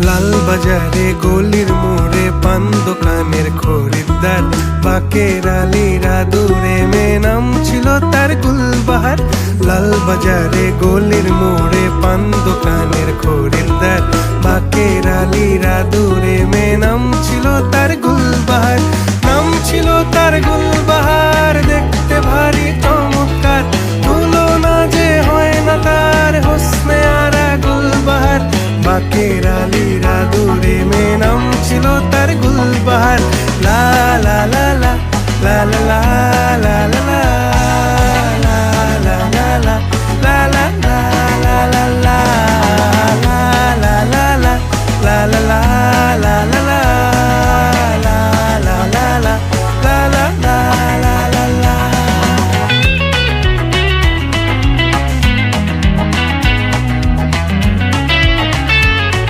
লাল বাজারে গলির মোড়ে পান দোকানের খরিদ্দার, বাকের আলীরা দূরে মেয়ে নাম ছিল তার গুলবাহার। লাল বাজারে গলির মোড়ে পান দোকানের খরিদ্দার, বাকের আলীরা দূরে মেয়ে নাম ছিল তার গুলবাহার। নাম ছিল তার গুলবাহার, দেখতে ভারী চমৎকার, তুলনা যে হয় না তার হোসনে আরা গুলবাহার। বাকের আলীরা দূরে মেয়ে নাম ছিল তার গুলবাহার। লা লা লা লা লা লা লা লা লা।